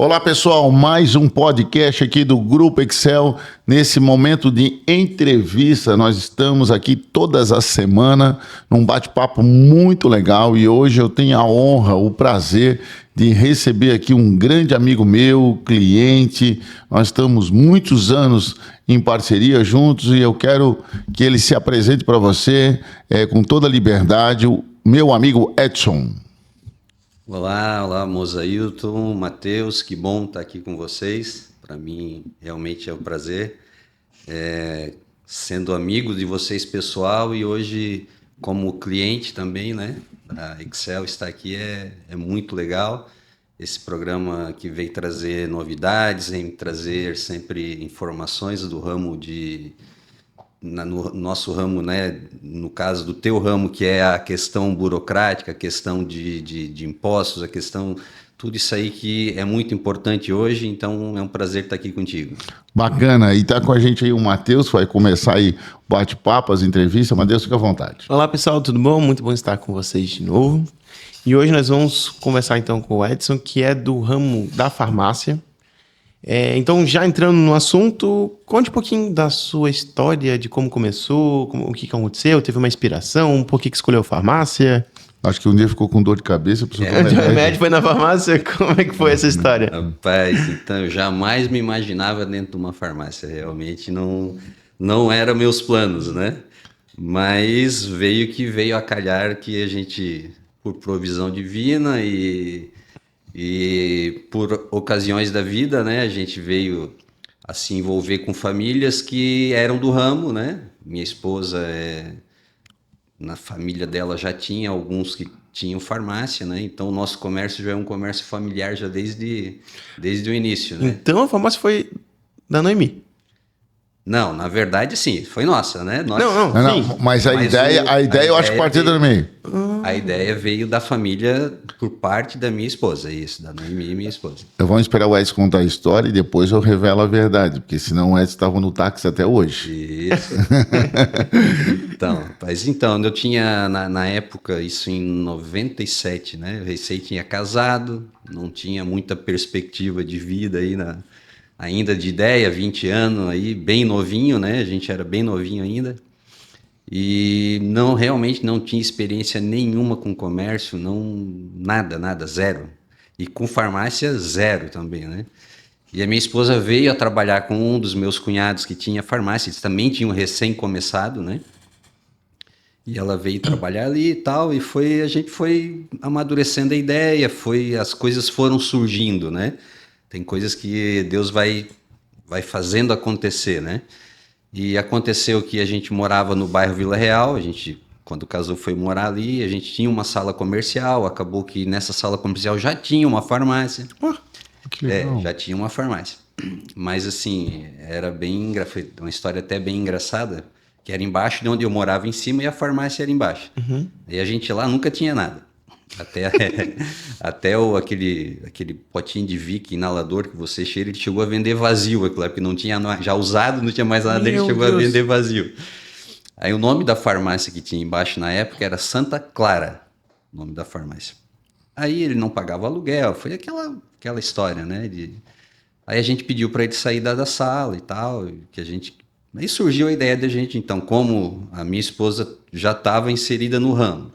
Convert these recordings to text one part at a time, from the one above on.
Olá, pessoal, mais um podcast aqui do Grupo Excel. Nesse momento de entrevista, nós estamos aqui todas as semanas num bate-papo muito legal e hoje eu tenho a honra, o prazer de receber aqui um grande amigo meu, cliente. Nós estamos muitos anos em parceria juntos e eu quero que ele se apresente para você com toda a liberdade, o meu amigo Edson. Olá, Mozailton, Matheus, que bom estar aqui com vocês. Para mim, realmente é um prazer. Sendo amigo de vocês pessoal e hoje como cliente também, né? A Excel estar aqui é muito legal. Esse programa que vem trazer novidades, vem trazer sempre informações do ramo no nosso ramo, né? No caso do teu ramo, que é a questão burocrática, a questão de impostos, a questão, tudo isso aí que é muito importante hoje, então é um prazer estar aqui contigo. Bacana, e tá com a gente aí o Matheus, vai começar aí o bate-papo, as entrevistas. Matheus, fica à vontade. Olá pessoal, tudo bom? Muito bom estar com vocês de novo. E hoje nós vamos conversar então com o Edson, que é do ramo da farmácia. Então, já entrando no assunto, conte um pouquinho da sua história, de como começou, o que aconteceu, teve uma inspiração, por que escolheu farmácia? Acho que um dia ficou com dor de cabeça. O remédio foi na farmácia? Como é que foi essa história? Rapaz, então eu jamais me imaginava dentro de uma farmácia, realmente não era meus planos, né? Mas veio a calhar que a gente, por provisão divina e por ocasiões da vida, né, a gente veio a se envolver com famílias que eram do ramo, né? Minha esposa, na família dela já tinha alguns que tinham farmácia, né? Então o nosso comércio já é um comércio familiar já desde o início, né? Então a farmácia foi da Noemi? Não, na verdade, sim, foi nossa, né? Nossa. Não, mas a ideia eu acho que partiu da Noemi. A ideia veio da família por parte da minha esposa, isso, da Noemi e minha esposa. Vamos esperar o Edson contar a história e depois eu revelo a verdade, porque senão o Edson estava no táxi até hoje. Isso. Então, eu tinha, na época, isso em 97, né? Eu recém tinha casado, não tinha muita perspectiva de vida aí ainda de ideia, 20 anos aí, bem novinho, né? A gente era bem novinho ainda. E realmente não tinha experiência nenhuma com comércio, nada, zero. E com farmácia, zero também, né? E a minha esposa veio a trabalhar com um dos meus cunhados que tinha farmácia, eles também tinham recém começado, né? E ela veio trabalhar ali e tal, e a gente foi amadurecendo a ideia, as coisas foram surgindo, né? Tem coisas que Deus vai fazendo acontecer, né? E aconteceu que a gente morava no bairro Vila Real, a gente, quando casou, foi morar ali, a gente tinha uma sala comercial, acabou que nessa sala comercial já tinha uma farmácia. Que legal. Já tinha uma farmácia. Mas assim, foi uma história até bem engraçada, que era embaixo de onde eu morava em cima e a farmácia era embaixo. Uhum. E a gente lá nunca tinha nada. Até aquele potinho de Vic inalador que você cheira, ele chegou a vender vazio, é claro, porque não tinha já usado, não tinha mais nada dele, chegou a vender vazio. Aí o nome da farmácia que tinha embaixo na época era Santa Clara, o nome da farmácia. Aí ele não pagava aluguel, foi aquela história, né? Aí a gente pediu para ele sair da sala e tal, aí surgiu a ideia da gente, então, como a minha esposa já estava inserida no ramo,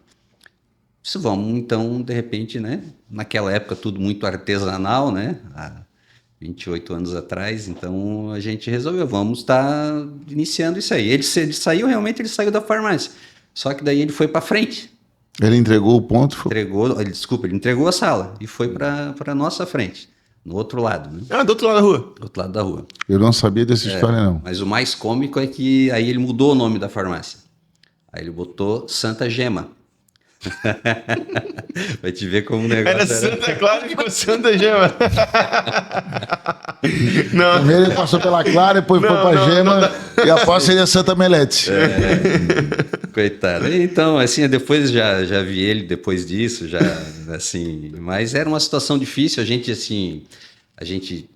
vamos, então, de repente, né? Naquela época, tudo muito artesanal, né? Há 28 anos atrás, então a gente resolveu, vamos estar iniciando isso aí. Ele saiu da farmácia, só que daí ele foi para frente. Ele entregou o ponto? Ele entregou a sala e foi para a nossa frente, no outro lado, né? Ah, do outro lado da rua? Do outro lado da rua. Eu não sabia dessa história, não. Mas o mais cômico é que aí ele mudou o nome da farmácia. Aí ele botou Santa Gema. Vai te ver como o negócio era Santa Clara e ficou Santa Gema. Não. Primeiro ele passou pela Clara, depois foi pra Gema e após seria Santa Melete. Coitado. Então, assim, depois já vi ele depois disso, já assim, mas era uma situação difícil, a gente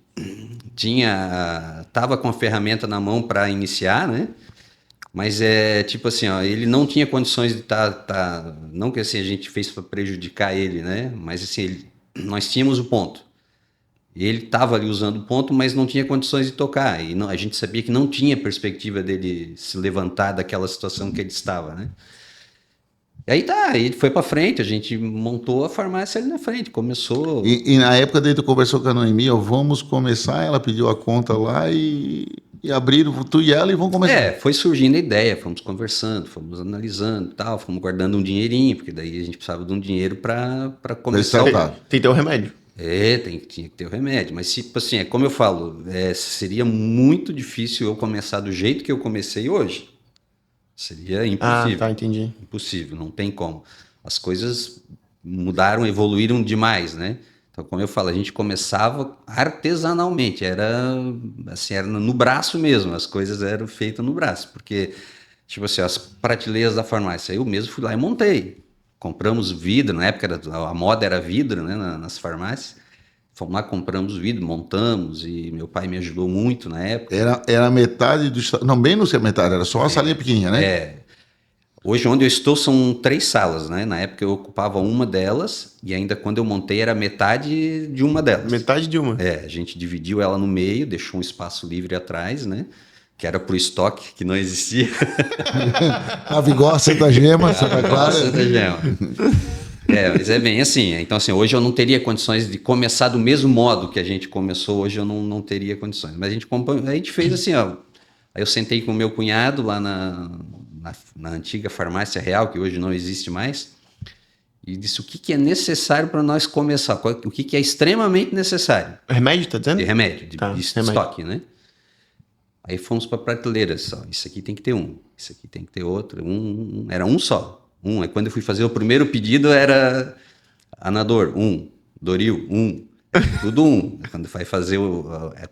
tava com a ferramenta na mão para iniciar, né? Mas tipo assim, ó, ele não tinha condições de não que assim a gente fez para prejudicar ele, né? Mas assim, nós tínhamos o ponto. Ele estava ali usando o ponto, mas não tinha condições de tocar. E a gente sabia que não tinha perspectiva dele se levantar daquela situação que ele estava, né? E aí ele foi para frente, a gente montou a farmácia ali na frente, começou... E na época daí tu conversou com a Noemi, vamos começar, ela pediu a conta lá e abriram tu e ela e vão começar. Foi surgindo a ideia, fomos conversando, fomos analisando, tal, fomos guardando um dinheirinho, porque daí a gente precisava de um dinheiro para começar. Tem que ter o remédio. Tinha que ter o remédio, mas tipo assim, como eu falo, seria muito difícil eu começar do jeito que eu comecei hoje. Seria impossível. Ah, tá, entendi. Impossível, não tem como. As coisas mudaram, evoluíram demais, né? Então, como eu falo, a gente começava artesanalmente, era no braço mesmo, as coisas eram feitas no braço, porque, tipo assim, as prateleiras da farmácia, eu mesmo fui lá e montei. Compramos vidro, na época a moda era vidro, né, nas farmácias. Fomos lá, compramos vidro, montamos, e meu pai me ajudou muito na época. Era metade do... Não, bem no seu metade, era só uma salinha pequenininha, né? Hoje, onde eu estou, são 3 salas, né? Na época eu ocupava uma delas, e ainda quando eu montei era metade de uma delas. Metade de uma? A gente dividiu ela no meio, deixou um espaço livre atrás, né? Que era pro estoque, que não existia. A Vigor, Santa Gema, Santa Clara. Santa Gema. Mas é bem assim. Então, assim, hoje eu não teria condições de começar do mesmo modo que a gente começou, hoje eu não teria condições. Mas a gente fez assim, ó. Aí eu sentei com o meu cunhado lá na antiga farmácia real, que hoje não existe mais, e disse o que é necessário para nós começar, o que é extremamente necessário. Remédio, tá dizendo? De remédio, de remédio. estoque, né? Aí fomos para prateleiras, isso aqui tem que ter isso aqui tem que ter outro, era um só. Aí quando eu fui fazer o primeiro pedido era Anador, Doril, tudo Quando vai fazer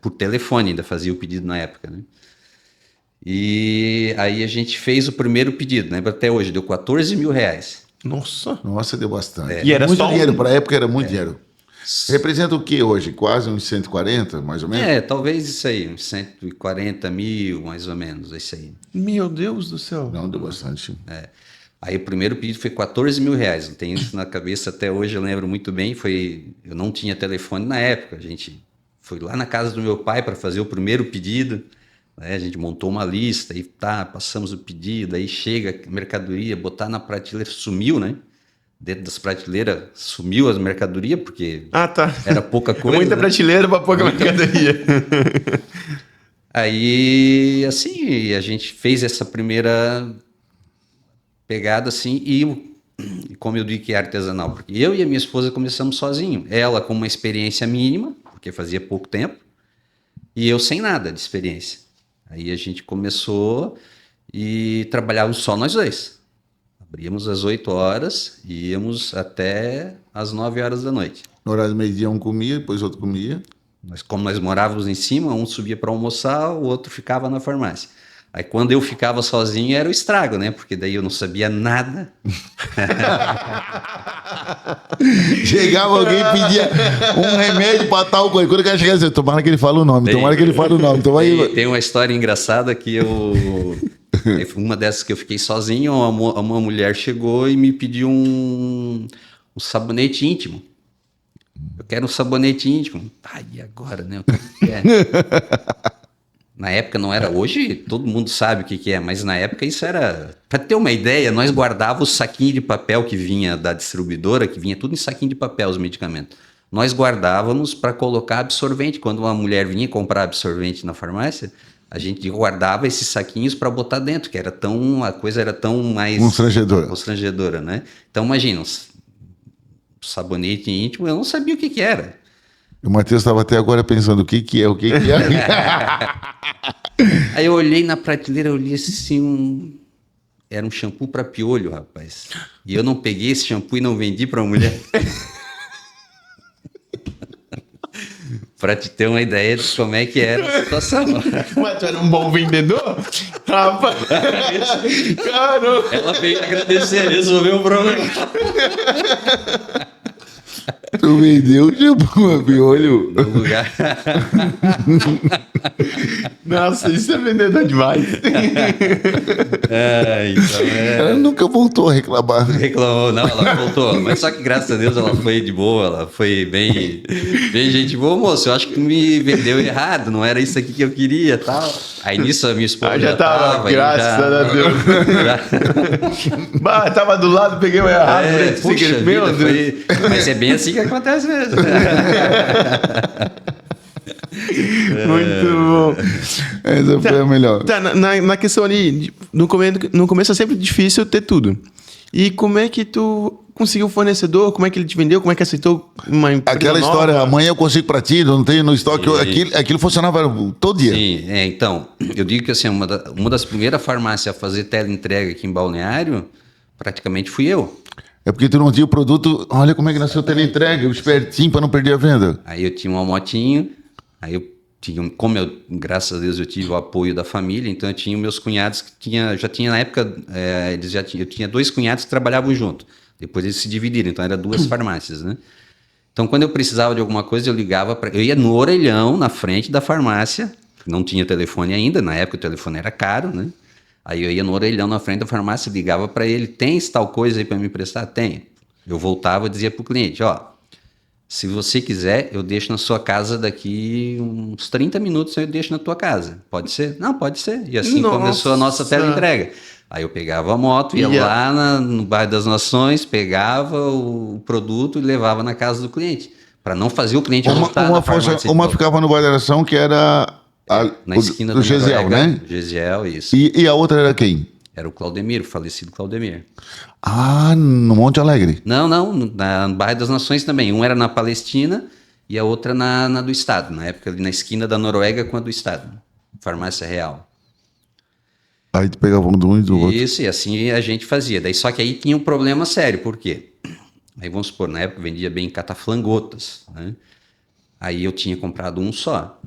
por telefone ainda fazia o pedido na época, né? E aí a gente fez o primeiro pedido, né? Até hoje deu 14 mil reais. Nossa, deu bastante. E era muito só dinheiro, para a época era muito dinheiro. Representa o que hoje? Quase uns 140, mais ou menos? Talvez isso aí, uns 140 mil, mais ou menos, isso aí. Meu Deus do céu. Não, deu bastante. Aí o primeiro pedido foi 14 mil reais, não tenho isso na cabeça até hoje, eu lembro muito bem, eu não tinha telefone na época, a gente foi lá na casa do meu pai para fazer o primeiro pedido, né? A gente montou uma lista e passamos o pedido, aí chega a mercadoria, botar na prateleira, sumiu, né? Dentro das prateleiras sumiu as mercadorias, porque era pouca coisa. Muita prateleira para pouca mercadoria. Aí, assim, a gente fez essa primeira pegada, assim, e como eu digo que é artesanal, porque eu e a minha esposa começamos sozinho. Ela com uma experiência mínima, porque fazia pouco tempo, e eu sem nada de experiência. Aí a gente começou e trabalhávamos só nós dois. Abríamos às 8 horas e íamos até às 9 horas da noite. No horário do meio-dia um comia, depois outro comia. Como nós morávamos em cima, um subia para almoçar, o outro ficava na farmácia. Aí quando eu ficava sozinho era o estrago, né? Porque daí eu não sabia nada. Chegava alguém e pedia um remédio para tal coisa. Quando o cara chegava, tomara que ele fale o nome, tomara que ele fale o nome. Tem uma história engraçada que uma dessas que eu fiquei sozinho, uma mulher chegou e me pediu um sabonete íntimo. Eu quero um sabonete íntimo. E agora, né? O que é? Na época não era, hoje todo mundo sabe o que é, mas na época isso era... Para ter uma ideia, nós guardávamos o saquinho de papel que vinha da distribuidora, que vinha tudo em saquinho de papel, os medicamentos. Nós guardávamos para colocar absorvente. Quando uma mulher vinha comprar absorvente na farmácia, a gente guardava esses saquinhos para botar dentro, que a coisa era tão mais... Constrangedora, né? Então imagina, o sabonete íntimo, eu não sabia o que era. O Matheus estava até agora pensando o que é. Aí eu olhei na prateleira, eu olhei assim, era um shampoo para piolho, rapaz. E eu não peguei esse shampoo e não vendi para uma mulher. Para te ter uma ideia de como é que era a situação. Mas tu era um bom vendedor? Rapaz, caramba. Ela veio agradecer, resolveu o problema. Tu vendeu o shampoo a piolho? No lugar. Nossa, isso é vendedor demais. Ela nunca voltou a reclamar. Reclamou, não, ela voltou. Mas só que graças a Deus ela foi de boa, ela foi bem, bem gente boa. Moço, eu acho que tu me vendeu errado, não era isso aqui que eu queria, tal. Aí nisso a minha esposa Já tava, aí graças a Deus. Bah, tava do lado, peguei o errado. Puxa Meu vida, Deus. mas é bem assim que acontece mesmo. Muito bom. Essa foi a melhor. Tá, na questão ali, no começo é sempre difícil ter tudo. E como é que tu conseguiu o fornecedor? Como é que ele te vendeu? Como é que aceitou uma empresa Aquela nova? história, amanhã eu consigo pra ti, não tenho no estoque. Aquilo funcionava todo dia. Sim, então, eu digo que assim, uma das primeiras farmácias a fazer teleentrega aqui em Balneário, praticamente fui eu. É porque tu não tinha o produto. Olha como é que nasceu o teleentrega, o espertinho pra não perder a venda. Aí eu tinha uma motinho, aí eu tinha, como eu, graças a Deus, eu tive o apoio da família, então eu tinha meus cunhados que já tinha na época, eu tinha 2 cunhados que trabalhavam junto. Depois eles se dividiram, então eram 2 farmácias, né? Então quando eu precisava de alguma coisa, eu ligava eu ia no orelhão, na frente da farmácia, não tinha telefone ainda, na época o telefone era caro, né? Aí eu ia no orelhão na frente da farmácia, ligava para ele, tem tal coisa aí para me emprestar? Tem. Eu voltava e dizia pro cliente, ó, se você quiser, eu deixo na sua casa daqui uns 30 minutos, eu deixo na tua casa. Pode ser? Não, pode ser. E assim começou a nossa teleentrega. Aí eu pegava a moto, ia lá no bairro das Nações, pegava o produto e levava na casa do cliente. Para não fazer o cliente voltar na farmácia. Uma ficava no Bairro da Nação, que era na esquina do Gesiel, né? Gesiel, isso. E a outra era quem? Era o Claudemir, o falecido Claudemir. Ah, no Monte Alegre. Não, no bairro das Nações também. Um era na Palestina e a outra na do Estado. Na época, ali na esquina da Noruega com a do Estado. Farmácia Real. Aí tu pegava um do um e do outro. Isso, e assim a gente fazia. Daí, só que aí tinha um problema sério. Por quê? Aí vamos supor, na época vendia bem cataflangotas, né? Aí eu tinha comprado um só.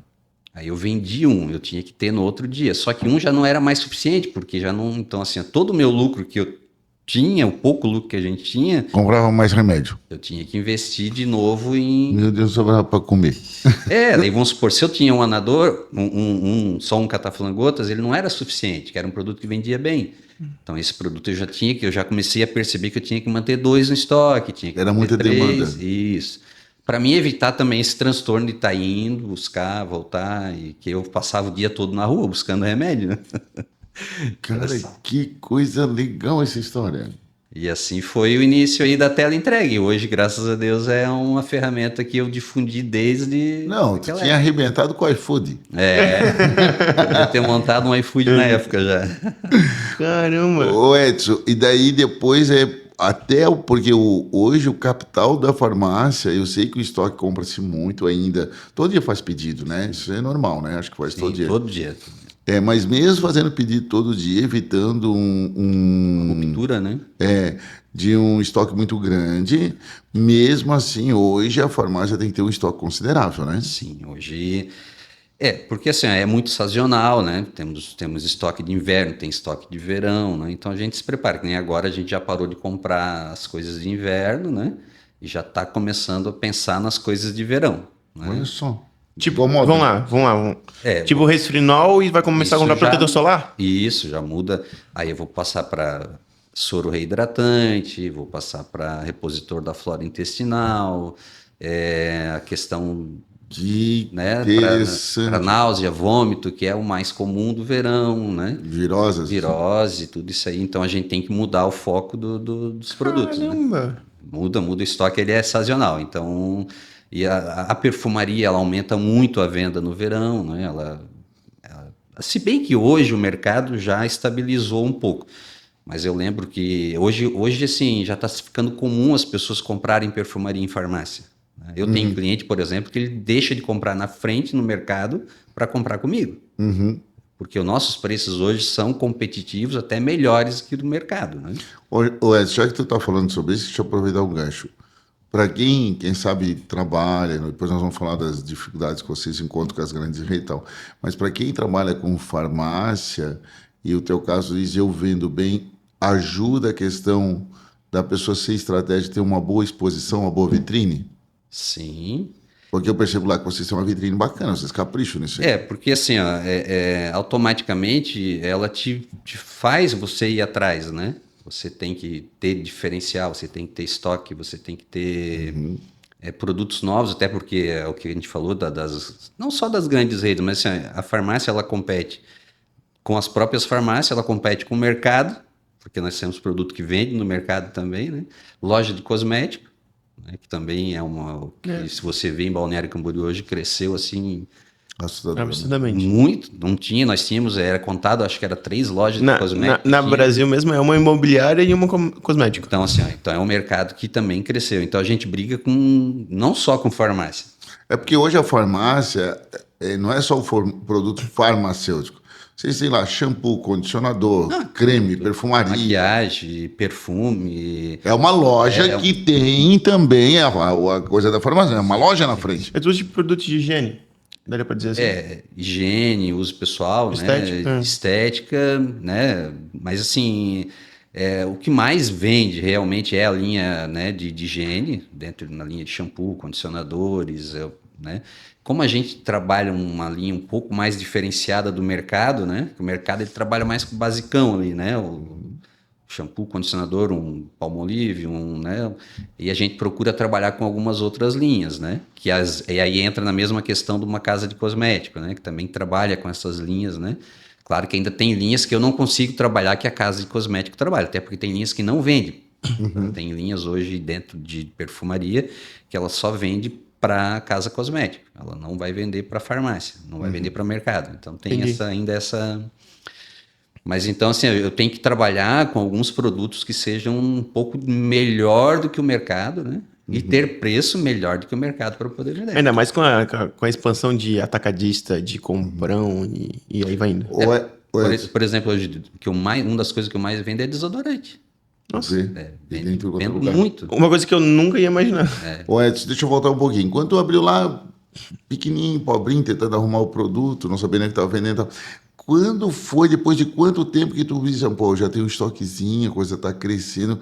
Aí eu vendi um, eu tinha que ter no outro dia. Só que um já não era mais suficiente, porque já não... Então, assim, todo o meu lucro que eu tinha, o pouco lucro que a gente tinha... Comprava mais remédio. Eu tinha que investir de novo em... Meu Deus, sobrava para comer. Daí vamos supor, se eu tinha um anador, só um cataflangotas, ele não era suficiente, que era um produto que vendia bem. Então esse produto eu já tinha, que eu já comecei a perceber que eu tinha que manter 2 no estoque, tinha que Era manter muita 3, demanda. Isso. Para mim evitar também esse transtorno de estar indo, buscar, voltar, e que eu passava o dia todo na rua buscando remédio, né? Cara, que coisa legal essa história. E assim foi o início aí da teleentrega. E hoje, graças a Deus, é uma ferramenta que eu difundi desde... Não, tu tinha arrebentado com o iFood. Podia ter montado um iFood na época já. Caramba. Ô Edson, e daí depois porque hoje o capital da farmácia, eu sei que o estoque compra-se muito ainda. Todo dia faz pedido, né? Isso é normal, né? Acho que faz todo dia. Todo dia. Mas mesmo fazendo pedido todo dia, evitando Ruptura, né? De um estoque muito grande, mesmo assim, hoje a farmácia tem que ter um estoque considerável, né? Sim, hoje... porque assim, é muito sazonal, né? Temos estoque de inverno, tem estoque de verão, né? Então a gente se prepara, que nem agora a gente já parou de comprar as coisas de inverno, né? E já está começando a pensar nas coisas de verão, né? Olha só. Tipo, vamos lá. Tipo resfrinol e vai começar a comprar protetor solar? Isso, já muda. Aí eu vou passar para soro reidratante, vou passar para repositor da flora intestinal, a questão... né, para náusea, vômito, que é o mais comum do verão, né? Virose, tudo isso aí. Então a gente tem que mudar o foco dos produtos. Caramba! Né? Muda o estoque, ele é sazonal. Então, e a perfumaria, ela aumenta muito a venda no verão, né? Se bem que hoje o mercado já estabilizou um pouco. Mas eu lembro que hoje assim, já está ficando comum as pessoas comprarem perfumaria em farmácia. Eu tenho cliente, por exemplo, que ele deixa de comprar na frente no mercado para comprar comigo. Uhum. Porque os nossos preços hoje são competitivos, até melhores que do mercado. Né? Ô Edson, já que tu está falando sobre isso, deixa eu aproveitar um gancho. Para quem sabe, trabalha, depois nós vamos falar das dificuldades que vocês encontram com as grandes redes e tal, mas para quem trabalha com farmácia, e o teu caso diz, eu vendo bem, ajuda a questão da pessoa ser estratégica, ter uma boa exposição, uma boa vitrine? Sim. Porque eu percebo lá que vocês têm uma vitrine bacana, vocês capricham nisso aí. Porque assim, ó, automaticamente ela te faz você ir atrás, né? Você tem que ter diferencial, você tem que ter estoque, você tem que ter produtos novos, até porque é o que a gente falou, não só das grandes redes, mas assim, a farmácia ela compete com as próprias farmácias, ela compete com o mercado, porque nós temos produto que vende no mercado também, né? Loja de cosmético, né? Que também é se você vê em Balneário Camboriú hoje, cresceu assim Absurdamente. muito, não tinha, nós tínhamos, era contado, acho que era 3 lojas de cosméticos. Na Brasil mesmo é uma imobiliária e uma cosmética. Então, assim, então é um mercado que também cresceu. Então a gente briga não só com farmácia. É porque hoje a farmácia não é só o produto farmacêutico. Vocês têm lá shampoo, condicionador, creme, perfumaria. Maquiagem, perfume. É uma loja que tem também a coisa da farmácia. É uma loja na frente. É tudo de produtos de higiene. Daria para dizer assim. Higiene, uso pessoal, Estética. né? Estética, né? Mas assim, o que mais vende realmente é a linha, né, de higiene, na linha de shampoo, condicionadores, né? Como a gente trabalha uma linha um pouco mais diferenciada do mercado, né? O mercado ele trabalha mais com o basicão ali, né? O shampoo, condicionador, um Palmolive, né? E a gente procura trabalhar com algumas outras linhas, né? E aí entra na mesma questão de uma casa de cosmético, né? Que também trabalha com essas linhas, né? Claro que ainda tem linhas que eu não consigo trabalhar que a casa de cosmético trabalha, até porque tem linhas que não vendem. Tem linhas hoje dentro de perfumaria que ela só vende para casa cosmética. Ela não vai vender para farmácia, não vai vender para mercado. Então tem ainda essa... Mas então, assim, eu tenho que trabalhar com alguns produtos que sejam um pouco melhor do que o mercado, né? E ter preço melhor do que o mercado para poder vender. Ainda mais com a expansão de atacadista, de comprão e aí vai indo. Por exemplo, hoje, uma das coisas que eu mais vendo é desodorante. Nossa. Vendo muito. Uma coisa que eu nunca ia imaginar. Ô Edson, deixa eu voltar um pouquinho. Enquanto tu abriu lá, pequenininho, pobrinho, tentando arrumar o produto, não sabendo o que estava vendendo, quando foi, depois de quanto tempo que tu disse, pô, já tem um estoquezinho, a coisa está crescendo,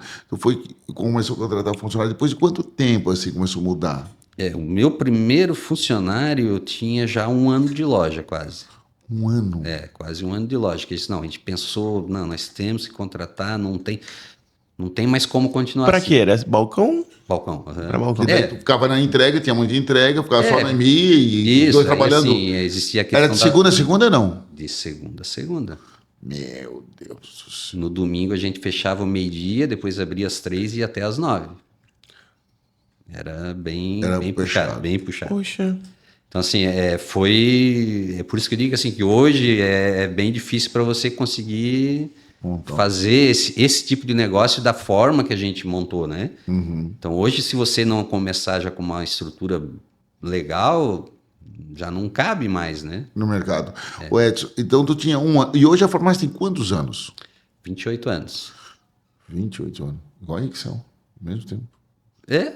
começou a contratar funcionário, depois de quanto tempo assim começou a mudar? O meu primeiro funcionário eu tinha já 1 ano de loja quase. 1 ano? Quase 1 ano de loja. Que isso, não, a gente pensou, não, nós temos que contratar, não tem mais como continuar Pra assim. quê? Era balcão? Balcão. Pra balcão. Tu ficava na entrega, tinha muita entrega, ficava só na EMI e Isso, trabalhando. Assim, existia a questão Era de segunda a segunda, não? De segunda a segunda. Meu Deus do céu. No domingo a gente fechava o meio-dia, depois abria às 3 e ia até às 9. Era bem puxado, bem puxado. Poxa. Então, assim, foi por isso que eu digo assim, que hoje é bem difícil para você conseguir fazer esse tipo de negócio da forma que a gente montou, né? Então, hoje, se você não começar já com uma estrutura legal, já não cabe mais, né? No mercado. O Edson, então tu tinha 1 ano. E hoje a farmácia tem quantos anos? 28 anos. 28 anos. Igual a Excel, mesmo tempo.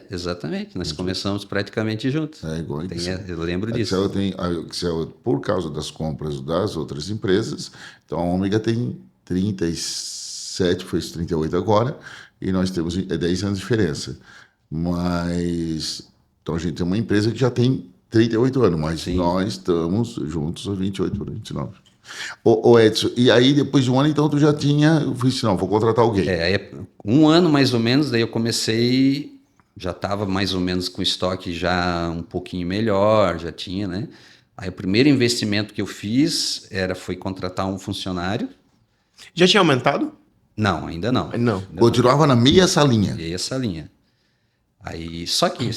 Exatamente. Nós começamos praticamente juntos. Igual a Excel. Eu lembro disso. A Excel, por causa das compras das outras empresas, então a Ômega tem 37, foi 38 agora, e nós temos 10 anos de diferença. Mas, então a gente tem uma empresa que já tem 38 anos, mas nós estamos juntos há 28 anos, 29. Ô Edson, e aí depois de 1 ano, então tu já tinha, eu falei assim, não, vou contratar alguém. 1 ano mais ou menos, daí eu comecei, já estava mais ou menos com estoque já um pouquinho melhor, já tinha, né? Aí o primeiro investimento que eu fiz foi contratar um funcionário. Já tinha aumentado? Não, ainda não. Não. Continuava na meia salinha. E essa linha. Aí, só que...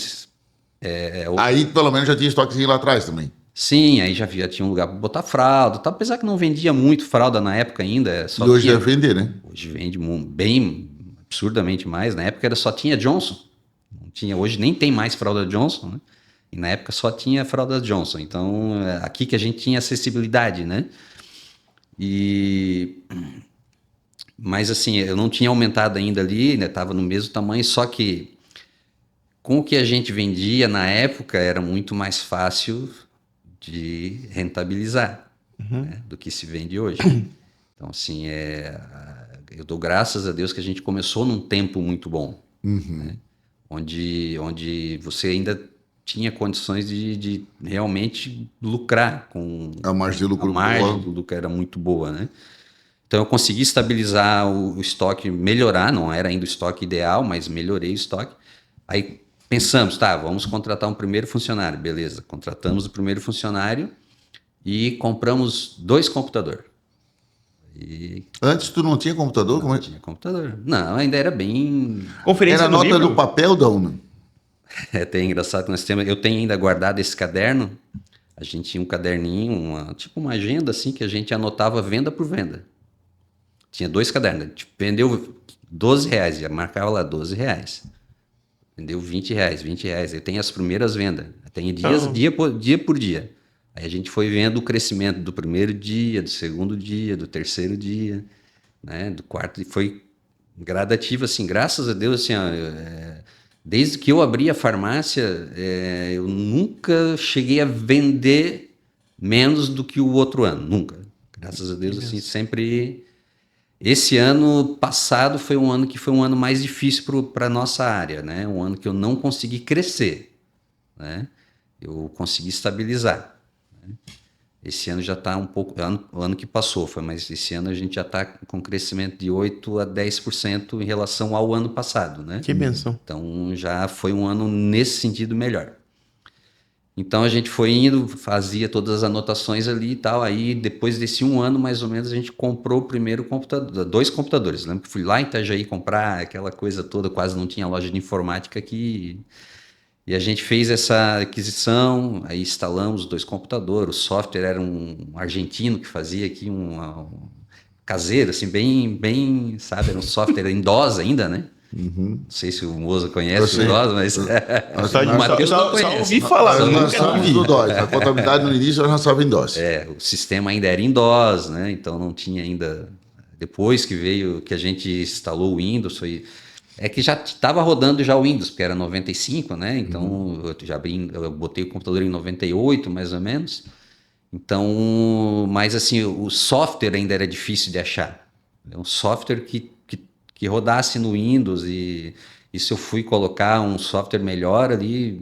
Aí pelo menos já tinha estoquezinho lá atrás também. Sim, aí já tinha um lugar para botar fralda, tá? Apesar que não vendia muito fralda na época ainda. E hoje deve vender, né? Hoje vende bem absurdamente mais. Na época só tinha Johnson. Não tinha, hoje nem tem mais fralda Johnson, né? E na época só tinha fralda Johnson. Então, aqui que a gente tinha acessibilidade, né? Mas assim, eu não tinha aumentado ainda ali, né? Tava no mesmo tamanho, só que com o que a gente vendia na época era muito mais fácil de rentabilizar, né, do que se vende hoje. Então, assim, eu dou graças a Deus que a gente começou num tempo muito bom, né, onde você ainda tinha condições de realmente lucrar com A margem de lucro a margem boa. do lucro era muito boa, né? Então eu consegui estabilizar o estoque, melhorar, não era ainda o estoque ideal, mas melhorei o estoque. Aí pensamos, tá, vamos contratar um primeiro funcionário, beleza? Contratamos o primeiro funcionário e compramos 2 computadores. E Antes tu não tinha computador? Como não é? tinha computador. Não, ainda era bem. Conferência Era a no nota livro? do papel da UNA. É até engraçado que nós temos. Eu tenho ainda guardado esse caderno. A gente tinha um caderninho, tipo uma agenda assim, que a gente anotava venda por venda. Tinha 2 cadernos. Tipo, vendeu R$ 12, já marcava lá R$ 12. Vendeu R$ 20. Eu tenho as primeiras vendas. Tem dias, dia por dia. Aí a gente foi vendo o crescimento do primeiro dia, do segundo dia, do terceiro dia, né? Do quarto. E foi gradativo, assim, graças a Deus, assim, ó, desde que eu abri a farmácia, eu nunca cheguei a vender menos do que o outro ano. Nunca. Graças a Deus, assim, sempre. Esse ano passado foi um ano mais difícil para a nossa área, né? Um ano que eu não consegui crescer, né? Eu consegui estabilizar, né? Esse ano já está um pouco... O ano que passou foi, mas esse ano a gente já está com crescimento de 8% a 10% em relação ao ano passado, né? Que benção. Então já foi um ano nesse sentido melhor. Então a gente foi indo, fazia todas as anotações ali e tal. Aí depois desse um ano, mais ou menos, a gente comprou o primeiro computador, 2 computadores. Lembro que fui lá em Itajaí comprar aquela coisa toda, quase não tinha loja de informática aqui. E a gente fez essa aquisição, aí instalamos os 2 computadores. O software era um argentino que fazia aqui um caseiro, assim, bem, sabe, era um software em DOS ainda, né? Não sei se o Moza conhece o DOS, mas o Matheus não conhece. Só ouvi falar, eu Nós nunca estamos vi. no DOS. A contabilidade no início nós já estava em DOS. O sistema ainda era em DOS, né? Então não tinha ainda. Depois que veio, que a gente instalou o Windows, é que já estava rodando já o Windows, porque era 95, né? Então eu botei o computador em 98, mais ou menos. Então, mas assim, o software ainda era difícil de achar. É um software que rodasse no Windows e se eu fui colocar um software melhor ali,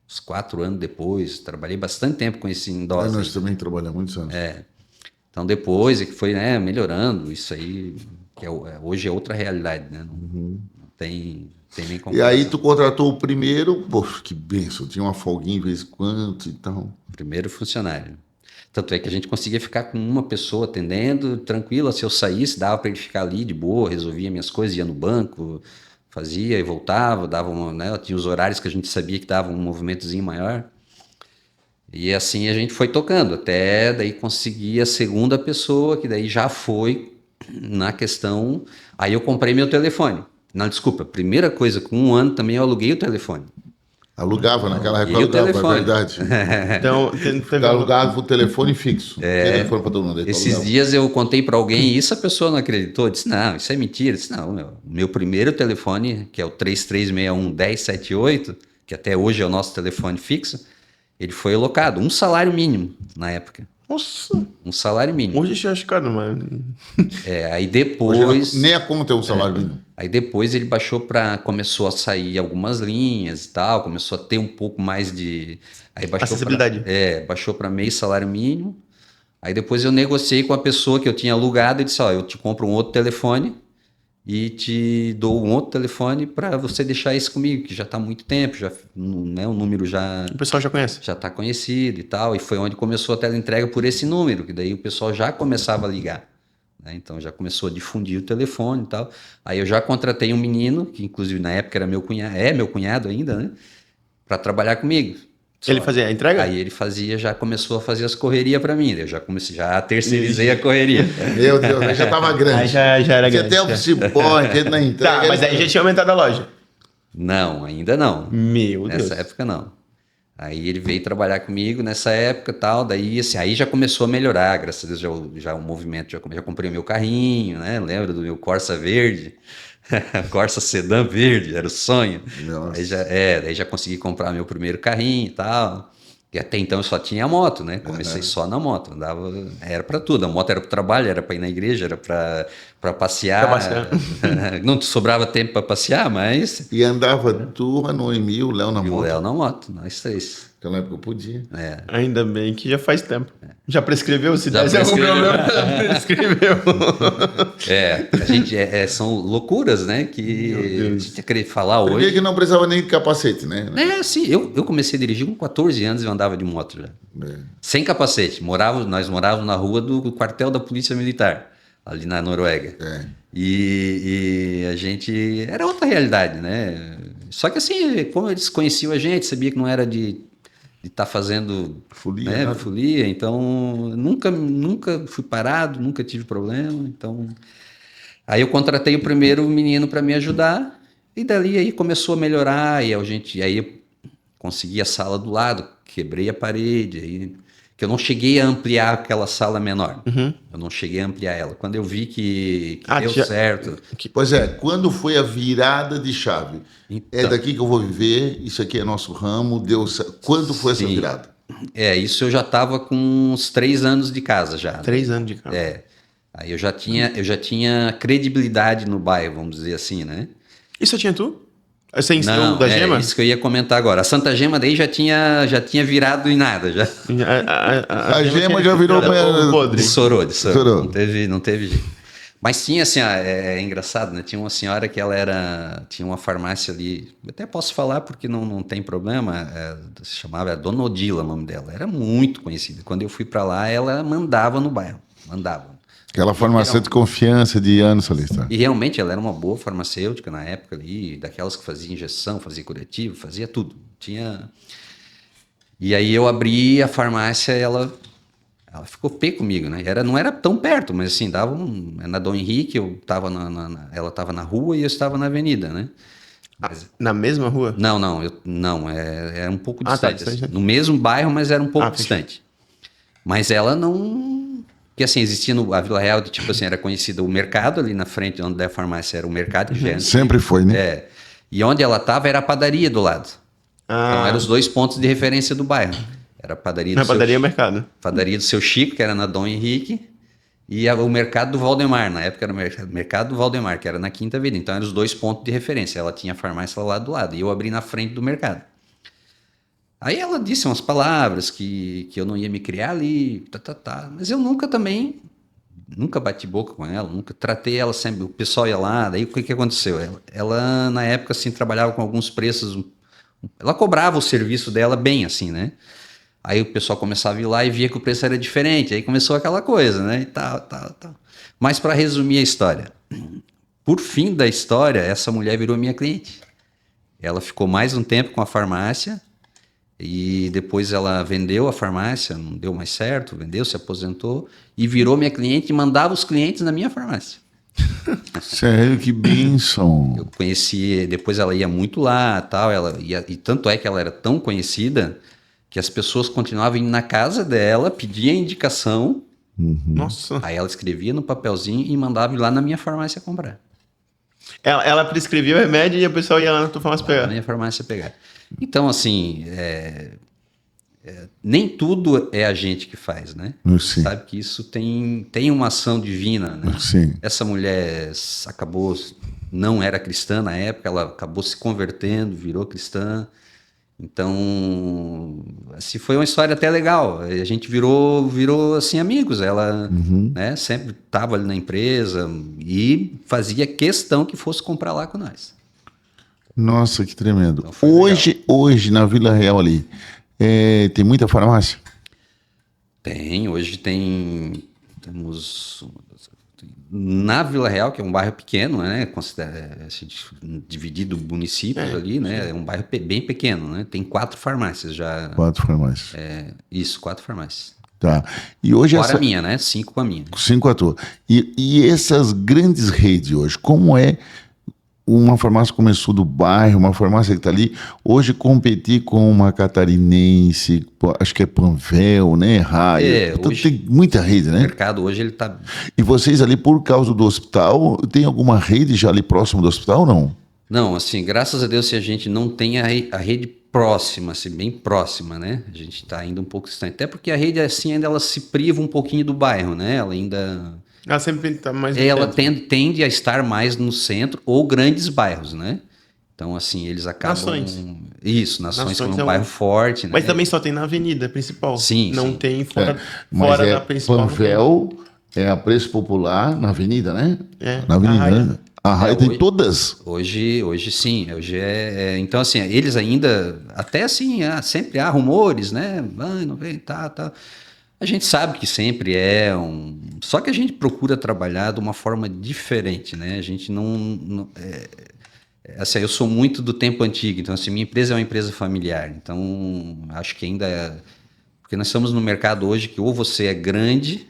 uns 4 anos depois, trabalhei bastante tempo com esse DOS. Nós também trabalhamos muitos anos. Então depois é que foi, né, melhorando isso aí, que hoje é outra realidade, né? Não tem nem como. E aí tu contratou o primeiro, poxa, que benção, tinha uma folguinha de vez em quando e tal. Primeiro funcionário. Tanto é que a gente conseguia ficar com uma pessoa atendendo, tranquilo, se eu saísse, dava para ele ficar ali de boa, resolvia minhas coisas, ia no banco, fazia e voltava, né, tinha os horários que a gente sabia que dava um movimentozinho maior. E assim a gente foi tocando, até daí conseguir a segunda pessoa, que daí já foi na questão. Aí eu comprei meu telefone. Não, desculpa, primeira coisa, com um ano também eu aluguei o telefone. Alugava, naquela época E o alugava, é telefone? verdade. Então, Alugava o telefone fixo. Telefone para todo mundo. Esses dias eu contei para alguém e isso a pessoa não acreditou. Disse, não, isso é mentira. Disse, não, meu primeiro telefone, que é o 3361-1078, que até hoje é o nosso telefone fixo, ele foi alocado, um salário mínimo na época. nossa, Um salário mínimo. hoje eu acho, cara, mas... Aí depois... Hoje, nem a conta é um salário mínimo. Aí depois ele começou a sair algumas linhas e tal, começou a ter um pouco mais de... Aí baixou acessibilidade. Baixou para meio salário mínimo. Aí depois eu negociei com a pessoa que eu tinha alugado e disse, ó, eu te compro um outro telefone e te dou um outro telefone para você deixar esse comigo, que já está há muito tempo, já, né, o número já... O pessoal já conhece. Já está conhecido e tal, e foi onde começou a teleentrega por esse número, que daí o pessoal já começava a ligar. Então já começou a difundir o telefone e tal. Aí eu já contratei um menino, que inclusive na época era meu cunhado ainda, né? Para trabalhar comigo. Ele fazia a entrega? Aí ele já começou a fazer as correrias para mim. Eu já terceirizei a correria. Meu Deus, aí já estava grande. Aí já era Tinha grande. até o cipó, entende, na entrega. Tá, mas aí já tinha aumentado a loja. Não, ainda não. Meu Deus. Nessa época não. Aí ele veio trabalhar comigo nessa época e tal, daí assim, aí já começou a melhorar, graças a Deus já o movimento, já comprei o meu carrinho, né? Lembra do meu Corsa verde? Corsa sedã verde, era o sonho. Nossa. Daí já consegui comprar meu primeiro carrinho e tal. E até então eu só tinha a moto, né? Comecei só na moto, andava, era para tudo. A moto era para o trabalho, era para ir na igreja, era para passear. Não sobrava tempo para passear, mas... E andava tu, a Noemi e o Léo na E o moto. Léo na moto, nós três. Naquela época eu podia. É. Ainda bem que já faz tempo. Já prescreveu? Se Já desse algum prescreveu. problema, já prescreveu. A gente, são loucuras, né? Que a gente ia querer falar Por hoje. que não precisava nem de capacete, né? Sim, eu comecei a dirigir com 14 anos e eu andava de moto já. Sem capacete. Nós morávamos na rua do quartel da Polícia Militar, ali na Noruega. E a gente... Era outra realidade, né? Só que assim, como eles conheciam a gente, sabia que não era de estar fazendo Folia, né, nada. folia, então nunca fui parado, nunca tive problema, então... Aí eu contratei o primeiro menino para me ajudar, e dali aí começou a melhorar, e aí eu consegui a sala do lado, quebrei a parede, aí, que eu não cheguei a ampliar aquela sala menor. Eu não cheguei a ampliar ela. Quando eu vi que deu certo... Pois é, quando foi a virada de chave? Então. É daqui que eu vou viver, isso aqui é nosso ramo, quando foi essa virada? Isso eu já estava com uns 3 anos de casa já. 3 anos de casa. Aí eu já tinha credibilidade no bairro, vamos dizer assim, né? Isso tinha tu? Você ensinou Não, da Gema? isso que eu ia comentar agora. A Santa Gema daí já tinha virado em nada, já. A Gema já virou podre. Estourou. Estourou. Não teve jeito. Mas tinha assim, é engraçado, né? Tinha uma senhora que tinha uma farmácia ali, eu até posso falar porque não tem problema, se chamava Dona Odila, o nome dela, era muito conhecida. Quando eu fui para lá, ela mandava no bairro, mandava. Aquela farmacêutica de confiança de anos, Solista. E realmente ela era uma boa farmacêutica na época ali, daquelas que fazia injeção, fazia curativo, fazia tudo. E aí eu abri a farmácia, ela ficou pé comigo, né? Não era tão perto, mas assim, dava na Dom Henrique, eu tava ela estava na rua e eu estava na avenida, né? Na mesma rua? Não, é um pouco distante. Distante. Assim, no mesmo bairro, mas era um pouco Fechou. distante. Mas ela não... Porque assim, existia a Vila Real, tipo assim, era conhecida o mercado, ali na frente, onde a farmácia era o mercado. Sempre foi, né? E onde ela estava era a padaria do lado. Então eram os 2 pontos de referência do bairro. Era a padaria do padaria e o mercado. Padaria do Seu Chico, que era na Dom Henrique, e o mercado do Valdemar. Na época era o mercado do Valdemar, que era na Quinta Avenida. Então eram os 2 pontos de referência. Ela tinha a farmácia lá do lado. E eu abri na frente do mercado. Aí ela disse umas palavras que eu não ia me criar ali, Mas eu nunca bati boca com ela, nunca tratei ela sempre. O pessoal ia lá, daí o que aconteceu? Ela na época, assim, trabalhava com alguns preços. Ela cobrava o serviço dela bem, assim, né? Aí o pessoal começava a ir lá e via que o preço era diferente. Aí começou aquela coisa, né? E tal. Mas para resumir a história, por fim da história, essa mulher virou minha cliente. Ela ficou mais um tempo com a farmácia e depois ela vendeu a farmácia, não deu mais certo, vendeu, se aposentou e virou minha cliente e mandava os clientes na minha farmácia. Sério, que bênção. Eu conheci, depois ela ia muito lá, tal, e tanto é que ela era tão conhecida que as pessoas continuavam indo na casa dela, pedia indicação, Nossa. aí ela escrevia no papelzinho e mandava ir lá na minha farmácia comprar. Ela prescrevia o remédio e o pessoal ia lá na tua farmácia Na pegar. minha farmácia pegar. Então, assim, nem tudo é a gente que faz, né? Sim. Sabe que isso tem uma ação divina, né? Sim. Essa mulher não era cristã na época, ela acabou se convertendo, virou cristã. Então, assim, foi uma história até legal. A gente virou assim, amigos. Ela né, sempre estava ali na empresa e fazia questão que fosse comprar lá com nós. Nossa, que tremendo. Então foi Hoje, na Vila Real ali, tem muita farmácia? Hoje temos... Na Vila Real, que é um bairro pequeno, né? Dividido municípios ali, né? É um bairro bem pequeno, né? Tem 4 farmácias já. 4 farmácias. Isso, 4 farmácias. Tá. E hoje Fora a minha, né? 5 com a minha. 5 à toa. E essas grandes redes hoje, como é uma farmácia começou do bairro, uma farmácia que está ali, hoje competir com uma catarinense, acho que é Panvel, né? Raia. Então hoje, tem muita rede, o né? mercado hoje ele está... E vocês ali, por causa do hospital, tem alguma rede já ali próximo do hospital ou não? Não, assim, graças a Deus, se a gente não tem a rede próxima, assim, bem próxima, né? A gente está ainda um pouco distante. Até porque a rede, assim, ainda ela se priva um pouquinho do bairro, né? Ela ainda... Ela sempre está mais... Ela tende a estar mais no centro ou grandes bairros, né? Então, assim, eles acabam... Nações. Isso, Nações como é um bairro forte, né? Mas também só tem na avenida principal. Sim, Não sim. tem fora, Mas fora da principal. Panvel é a Preço Popular na avenida, né? É, Na avenida, Arraia. né? A Arraia tem todas. Hoje sim. Hoje então, assim, eles ainda... Até assim, sempre há rumores, né? Não vem, tá. A gente sabe que sempre é um... Só que a gente procura trabalhar de uma forma diferente, né? A gente não assim, eu sou muito do tempo antigo, então assim, minha empresa é uma empresa familiar, então acho que ainda... Porque nós estamos no mercado hoje que ou você é grande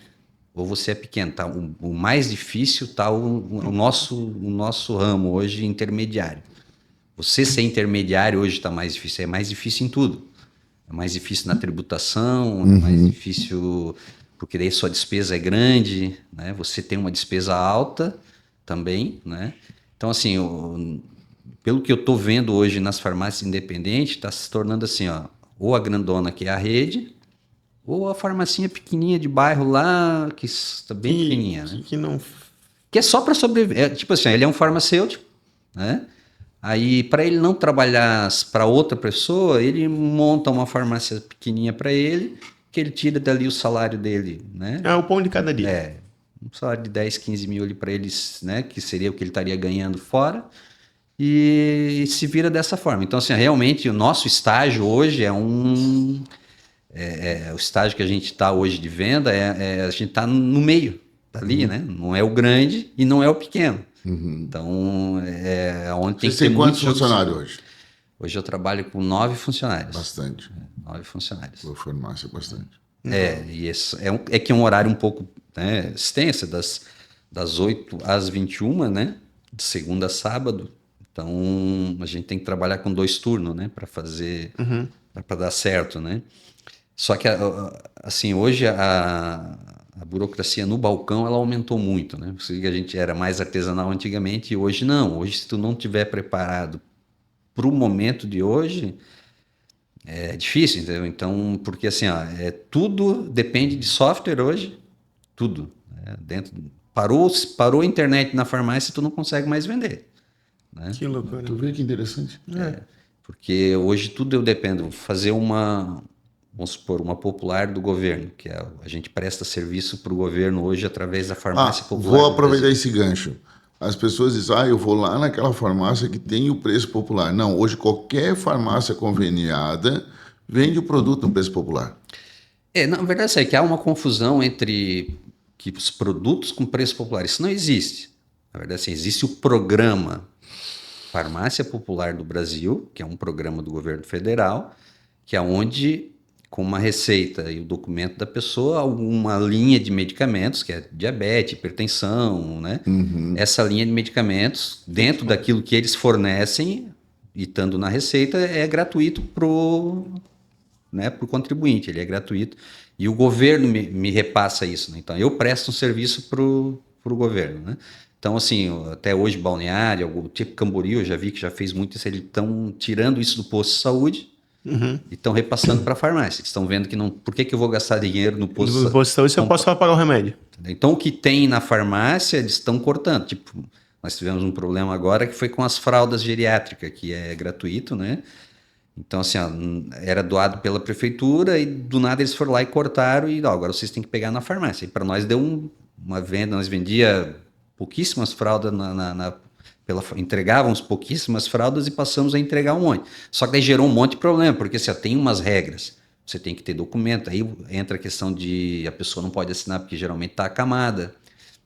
ou você é pequeno, tá? O mais difícil tá o nosso ramo hoje intermediário. Você ser intermediário hoje está mais difícil, é mais difícil em tudo. É mais difícil na tributação, é mais difícil porque daí sua despesa é grande, né? Você tem uma despesa alta também, né? Então, assim, pelo que eu estou vendo hoje nas farmácias independentes, está se tornando assim, ó, ou a grandona que é a rede, ou a farmacinha pequenininha de bairro lá, que está bem pequenininha, né? Que não... Que é só para sobreviver. Tipo assim, ele é um farmacêutico, né? Aí, para ele não trabalhar para outra pessoa, ele monta uma farmácia pequenininha para ele, que ele tira dali o salário dele, né? É o pão de cada dia. É, um salário de 10, 15 mil ali para eles, né? Que seria o que ele estaria ganhando fora. E se vira dessa forma. Então, assim, realmente, o nosso estágio hoje é o estágio que a gente está hoje de venda, a gente está no meio, tá ali, né? Não é o grande e não é o pequeno. Então, onde tem que ter Você tem quantos muitos funcionários hoje? Hoje eu trabalho com 9 funcionários. Bastante. 9 funcionários. Boa farmácia, bastante. E esse que é um horário um pouco, né, extenso, das 8 às 21, né? De segunda a sábado. Então, a gente tem que trabalhar com 2 turnos, né? Para fazer, para dar certo, né? Só que, assim, hoje a burocracia no balcão, ela aumentou muito, né? A gente era mais artesanal antigamente e hoje não. Hoje, se tu não tiver preparado para o momento de hoje, é difícil, entendeu? Então, porque assim, ó, tudo depende de software hoje, tudo. Parou a internet na farmácia, tu não consegue mais vender. Né? Que loucura. Tu vê que interessante. Porque hoje tudo eu dependo. Fazer vamos supor, uma popular do governo, que a gente presta serviço para o governo hoje através da farmácia popular. Vou aproveitar esse gancho. As pessoas dizem, eu vou lá naquela farmácia que tem o preço popular. Não, hoje qualquer farmácia conveniada vende o produto no preço popular. Na verdade, é que há uma confusão entre que os produtos com preço popular. Isso não existe. Na verdade, assim, existe o programa Farmácia Popular do Brasil, que é um programa do governo federal, que é onde, com uma receita e o documento da pessoa, alguma linha de medicamentos, que é diabetes, hipertensão, né? Essa linha de medicamentos, dentro daquilo que eles fornecem, e estando na receita, é gratuito pro contribuinte, ele é gratuito. E o governo me repassa isso, né? Então, eu presto um serviço pro governo, né? Então, assim, até hoje, Balneário, o tipo Camboriú, eu já vi que já fez muito isso, eles estão tirando isso do posto de saúde, e estão repassando para a farmácia. Estão vendo que não... Por que eu vou gastar dinheiro no posto de saúde? No posto de saúde, eu posso só pagar o remédio. Então, o que tem na farmácia, eles estão cortando. Tipo, nós tivemos um problema agora que foi com as fraldas geriátricas, que é gratuito, né? Então, assim, era doado pela prefeitura e do nada eles foram lá e cortaram e agora vocês têm que pegar na farmácia. E para nós deu uma venda, nós vendia pouquíssimas fraldas entregávamos pouquíssimas fraldas e passamos a entregar um monte. Só que daí gerou um monte de problema, porque assim, tem umas regras. Você tem que ter documento, aí entra a questão de a pessoa não pode assinar porque geralmente está acamada,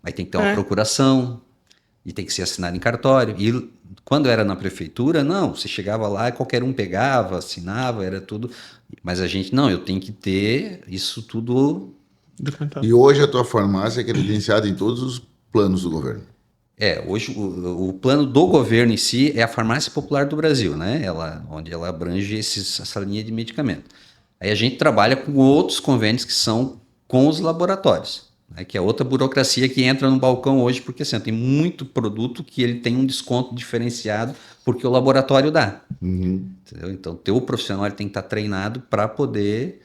aí tem que ter uma procuração e tem que ser assinado em cartório. E quando era na prefeitura, não, você chegava lá e qualquer um pegava, assinava, era tudo. Mas a gente, não, eu tenho que ter isso tudo... E hoje a tua farmácia é credenciada em todos os planos do governo. Hoje o plano do governo em si é a Farmácia Popular do Brasil, né? Onde ela abrange essa linha de medicamento. Aí a gente trabalha com outros convênios que são com os laboratórios, né, que é outra burocracia que entra no balcão hoje, porque assim, tem muito produto que ele tem um desconto diferenciado porque o laboratório dá. Entendeu? Então, teu profissional ele tem que estar treinado para poder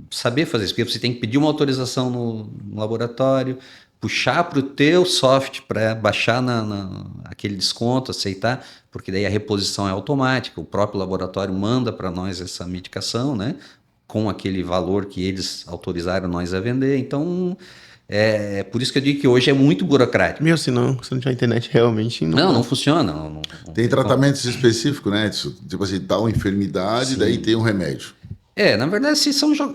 saber fazer isso, porque você tem que pedir uma autorização no laboratório, puxar para o teu software para baixar aquele desconto, aceitar, porque daí a reposição é automática, o próprio laboratório manda para nós essa medicação, né, com aquele valor que eles autorizaram nós a vender. Então, é por isso que eu digo que hoje é muito burocrático. Meu, se não tiver internet, realmente Não funciona. Tem tratamentos específicos, né, Edson? Tipo assim, tal enfermidade, daí tem um remédio. Na verdade,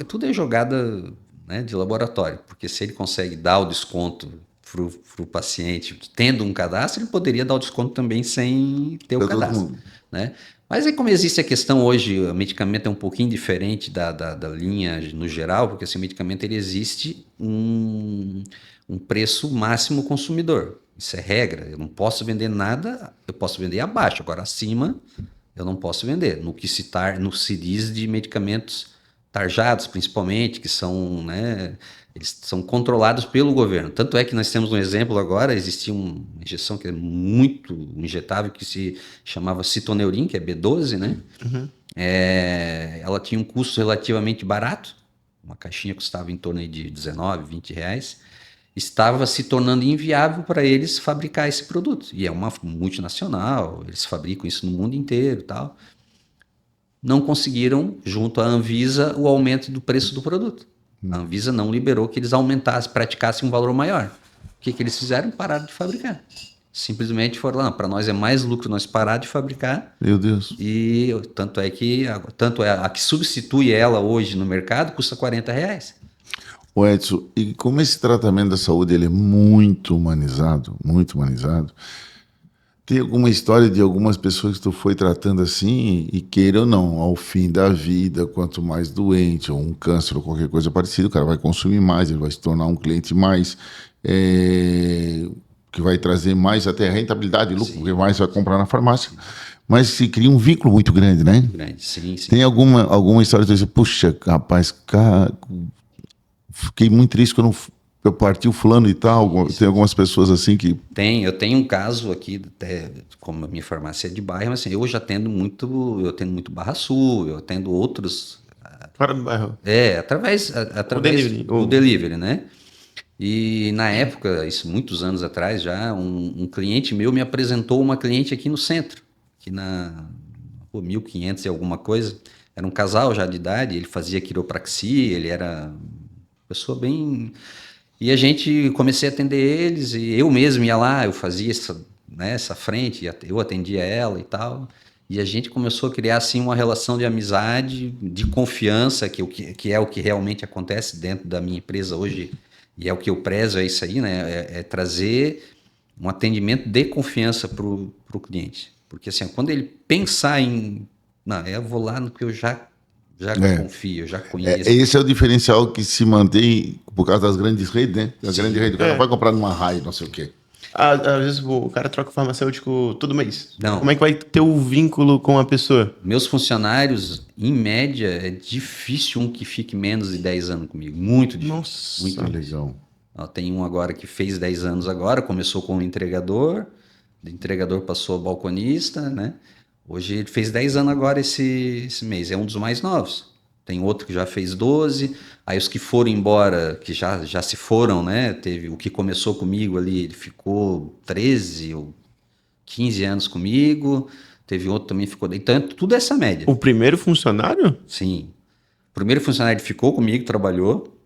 tudo é jogada, né, de laboratório, porque se ele consegue dar o desconto para o paciente tendo um cadastro, ele poderia dar o desconto também sem ter o cadastro, né? Mas aí como existe a questão hoje, o medicamento é um pouquinho diferente da linha no geral, porque esse medicamento ele existe um preço máximo consumidor. Isso é regra, eu não posso vender nada, eu posso vender abaixo, agora acima eu não posso vender. No que se diz de medicamentos tarjados, principalmente, que são, né, eles são controlados pelo governo. Tanto é que nós temos um exemplo agora, existia uma injeção que é muito injetável, que se chamava Citoneurin, que é B12, né? Ela tinha um custo relativamente barato, uma caixinha custava em torno aí de R$19, R$20, estava se tornando inviável para eles fabricar esse produto. E é uma multinacional, eles fabricam isso no mundo inteiro e tal. Não conseguiram, junto à Anvisa, o aumento do preço do produto. A Anvisa não liberou que eles praticassem um valor maior. O que eles fizeram? Pararam de fabricar. Simplesmente foram lá, para nós é mais lucro nós parar de fabricar. Meu Deus. E tanto é a que substitui ela hoje no mercado custa R$40. Ô Edson, e como esse tratamento da saúde ele é muito humanizado, tem alguma história de algumas pessoas que tu foi tratando assim e queira ou não, ao fim da vida, quanto mais doente, ou um câncer ou qualquer coisa parecida, o cara vai consumir mais, ele vai se tornar um cliente mais, que vai trazer mais até rentabilidade, lucro, porque mais vai comprar na farmácia. Mas se cria um vínculo muito grande, né? Grande, sim. Tem alguma história que tu diz, puxa, rapaz, cara, fiquei muito triste quando eu parti o fulano e tal. Tem algumas pessoas assim que... Eu tenho um caso aqui, até, como a minha farmácia é de bairro, mas assim, eu atendo muito Barra Sul, eu atendo outros... Fora do bairro. Através do delivery, né? E na época, isso muitos anos atrás já, um cliente meu me apresentou uma cliente aqui no centro, aqui na 1500 e alguma coisa. Era um casal já de idade, ele fazia quiropraxia, ele era uma pessoa bem... E comecei a atender eles, e eu mesmo ia lá, eu fazia essa frente, eu atendia ela e tal. E a gente começou a criar assim uma relação de amizade, de confiança, que é o que realmente acontece dentro da minha empresa hoje, e é o que eu prezo, é isso aí, né? É trazer um atendimento de confiança para o cliente. Porque assim, quando ele pensar não, eu vou lá no que eu já confio, eu já conheço. Esse é o diferencial que se mantém por causa das grandes redes, né? A grande rede, o cara não vai comprar numa raia, não sei o quê. Às vezes o cara troca o farmacêutico todo mês. Não. Como é que vai ter o vínculo com a pessoa? Meus funcionários, em média, é difícil um que fique menos de 10 anos comigo. Muito difícil. Nossa, muito legal. Tem um agora que fez 10 anos agora, começou como entregador, do entregador passou a balconista, né? Hoje ele fez 10 anos agora esse mês, é um dos mais novos. Tem outro que já fez 12, aí os que foram embora, que já se foram, né? Teve o que começou comigo ali, ele ficou 13 ou 15 anos comigo, teve outro também que ficou... Então, tudo essa média. O primeiro funcionário? Sim. O primeiro funcionário ficou comigo, trabalhou,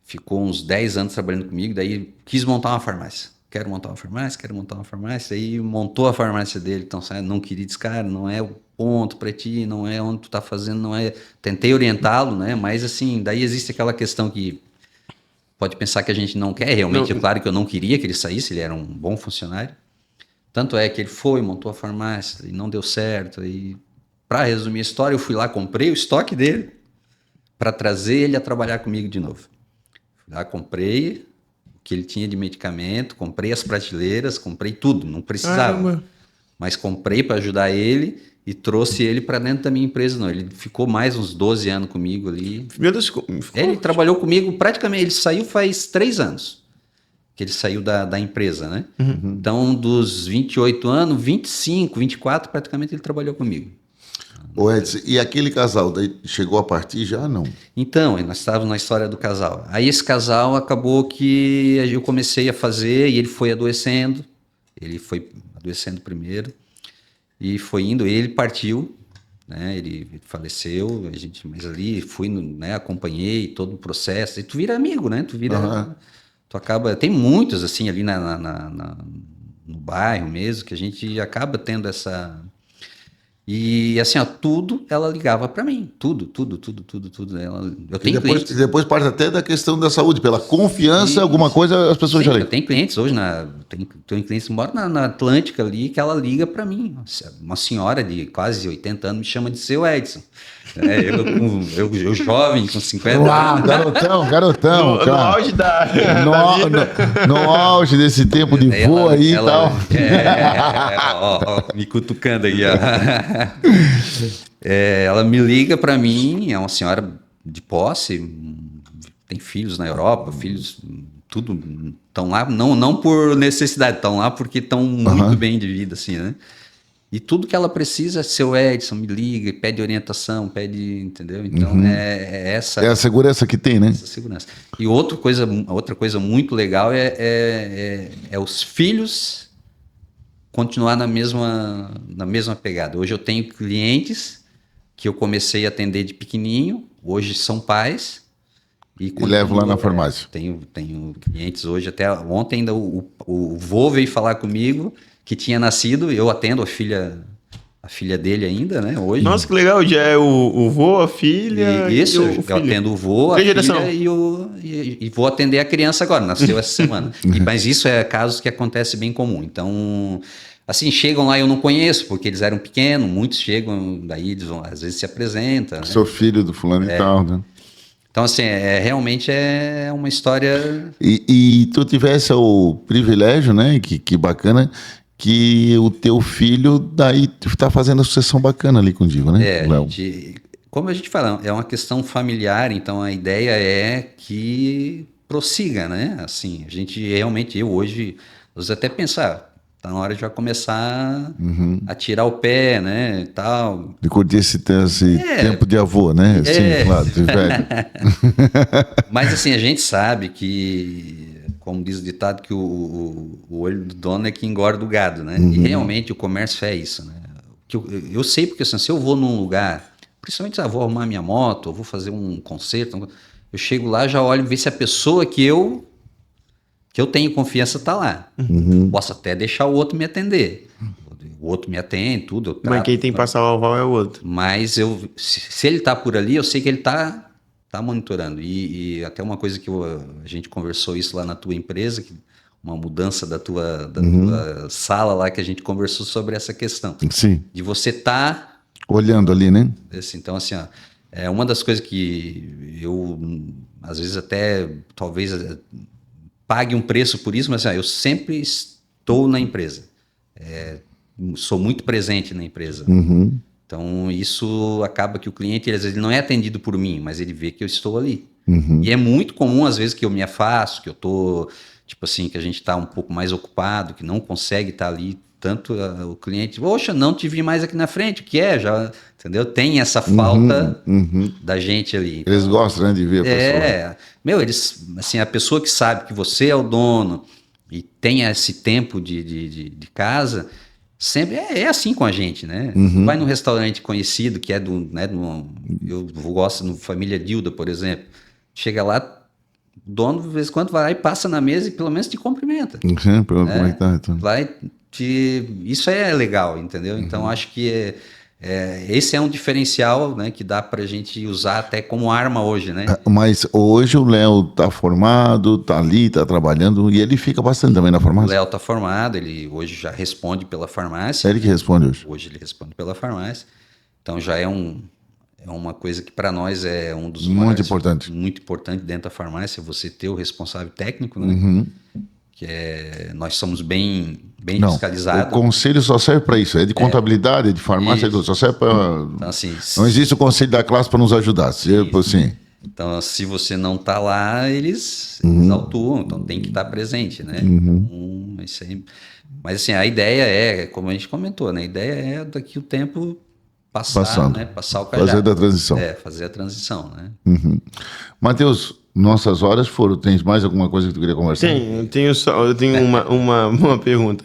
ficou uns 10 anos trabalhando comigo, daí quis montar uma farmácia. Quero montar uma farmácia, aí montou a farmácia dele, então não queria esse cara, não é o ponto para ti, não é onde tu tá fazendo, não é... Tentei orientá-lo, né, mas assim, daí existe aquela questão que pode pensar que a gente não quer, realmente, é claro que eu não queria que ele saísse, ele era um bom funcionário, tanto é que ele montou a farmácia e não deu certo, e para resumir a história, eu fui lá, comprei o estoque dele para trazer ele a trabalhar comigo de novo. Fui lá, comprei que ele tinha de medicamento, comprei as prateleiras, comprei tudo, não precisava. mas comprei para ajudar ele e trouxe ele para dentro da minha empresa. Não, ele ficou mais uns 12 anos comigo ali. Meu Deus, Ele trabalhou comigo praticamente, ele saiu faz 3 anos que ele saiu da empresa, né? Então, dos 28 anos, 25, 24, praticamente ele trabalhou comigo. Ô Edson, e aquele casal daí chegou a partir já? Não. Então, nós estávamos na história do casal. Aí esse casal acabou que eu comecei a fazer e ele foi adoecendo. Ele foi adoecendo primeiro e foi indo. Ele partiu, né? Ele faleceu. Mas ali fui, né? Acompanhei todo o processo. E tu vira amigo, né? Tu acaba. Tem muitos assim ali no bairro mesmo que a gente acaba tendo essa. E assim, ó, tudo ela ligava para mim. Tudo. Eu tenho clientes. Depois parte até da questão da saúde, pela confiança, alguma coisa as pessoas já ligam. Eu tenho clientes hoje, tenho clientes que moram na Atlântica ali, que ela liga para mim. Uma senhora de quase 80 anos me chama de seu Edson. Eu jovem, com 50 anos. Garotão. No auge da vida. No auge desse tempo de voo aí e tal. Me cutucando aí, ó. Ela me liga para mim, é uma senhora de posse, tem filhos na Europa, filhos, tudo, estão lá, não por necessidade, estão lá porque estão muito bem de vida, assim, né? E tudo que ela precisa, seu Edson, me liga, pede orientação, entendeu? Então, essa... É a segurança que tem, né? Essa segurança. E outra coisa muito legal é os filhos continuar na mesma pegada. Hoje eu tenho clientes que eu comecei a atender de pequenininho, hoje são pais. E levo lá na farmácia. Tenho clientes hoje, até ontem ainda o vô veio falar comigo, que tinha nascido, eu atendo a filha dele ainda, né, hoje. Nossa, que legal, já é o vô, a filha Isso, e o filho. eu atendo o vô, a filha e vou atender a criança agora, nasceu essa semana. Mas isso é casos que acontece bem comum. Então, assim, chegam lá e eu não conheço, porque eles eram pequenos, muitos chegam, daí eles vão, às vezes se apresentam. Né? Sou filho do fulano e tal, né? Então, assim, realmente é uma história... E tu tivesse o privilégio, né, que bacana, que o teu filho daí tá fazendo a sucessão bacana ali contigo, né, Léo? Como a gente fala, é uma questão familiar, então a ideia é que prossiga, né? Assim, a gente realmente, eu hoje, nós até pensar, tá na hora de já começar a tirar o pé, né, tal. De curtir esse tempo de avô, né? Sim, claro, de velho. Mas assim, a gente sabe que, como diz o ditado, que o olho do dono é que engorda o gado, né? E realmente o comércio é isso, né? Eu sei porque assim, se eu vou num lugar, principalmente vou arrumar minha moto, ou vou fazer um concerto, eu chego lá, já olho, ver se a pessoa que eu tenho confiança tá lá. Posso até deixar o outro me atender. O outro me atende, tudo. Eu trato, mas quem tem que passar o aval é o outro. Mas se ele tá por ali, eu sei que ele tá monitorando. E até uma coisa que a gente conversou isso lá na tua empresa, uma mudança da tua sala lá, que a gente conversou sobre essa questão. Sim. De você tá... olhando ali, né? Então, assim, ó, é uma das coisas que eu, às vezes, até, talvez, pague um preço por isso, mas assim, ó, eu sempre estou na empresa. Sou muito presente na empresa. Então, isso acaba que o cliente, às vezes, ele não é atendido por mim, mas ele vê que eu estou ali. E é muito comum, às vezes, que eu me afasto, que eu tô, tipo assim, que a gente está um pouco mais ocupado, que não consegue estar ali, tanto o cliente, poxa, não te vi mais aqui na frente, o que já, entendeu? Tem essa falta da gente ali. Eles gostam, né, de ver a pessoa. Eles, assim, a pessoa que sabe que você é o dono e tem esse tempo de casa... Sempre é assim com a gente, né? Vai num restaurante conhecido que é eu gosto no Família Dilda, por exemplo. Chega lá, o dono de vez em quando vai lá e passa na mesa e pelo menos te cumprimenta. Então. Isso é legal, entendeu? Então acho que esse é um diferencial, né, que dá pra gente usar até como arma hoje, né? Mas hoje o Léo tá formado, tá ali, tá trabalhando, e ele fica bastante também na farmácia? O Léo tá formado, ele hoje já responde pela farmácia. É ele que responde hoje? Hoje ele responde pela farmácia. Então já é uma coisa que para nós é um dos muito importante. Muito importante dentro da farmácia, você ter o responsável técnico, né? Que nós somos bem bem Não, fiscalizado. o conselho só serve para isso. É de contabilidade, é de farmácia, só serve para... Então, assim, Não existe o conselho da classe para nos ajudar. Assim, então, se você não está lá, eles autuam, então tem que estar presente, né? Então, isso aí. Mas assim, a ideia é, como a gente comentou, né? A ideia é daqui o tempo passar, né? Passar o cajado. Fazer da transição. Fazer a transição, né? Matheus, nossas horas foram. Tens mais alguma coisa que tu queria conversar? Eu tenho uma pergunta.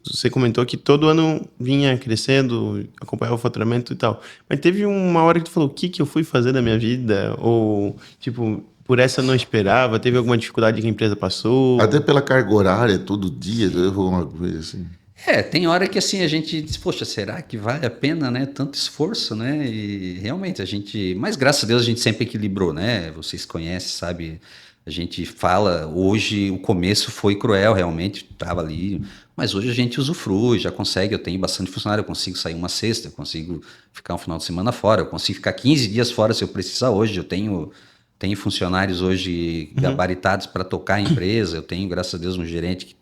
Você comentou que todo ano vinha crescendo, acompanhava o faturamento e tal. Mas teve uma hora que tu falou, o que eu fui fazer da minha vida? Ou, tipo, por essa eu não esperava? Teve alguma dificuldade que a empresa passou? Até pela carga horária, todo dia, uma coisa assim. Tem hora que assim a gente diz, poxa, será que vale a pena, né? Tanto esforço, né? E realmente a gente... Mas graças a Deus a gente sempre equilibrou, né? Vocês conhecem, sabe? A gente fala, hoje o começo foi cruel, realmente, estava ali... Mas hoje a gente usufrui, já consegue, eu tenho bastante funcionário, eu consigo sair uma sexta, eu consigo ficar um final de semana fora, eu consigo ficar 15 dias fora se eu precisar hoje, eu tenho funcionários hoje gabaritados para tocar a empresa, eu tenho, graças a Deus, um gerente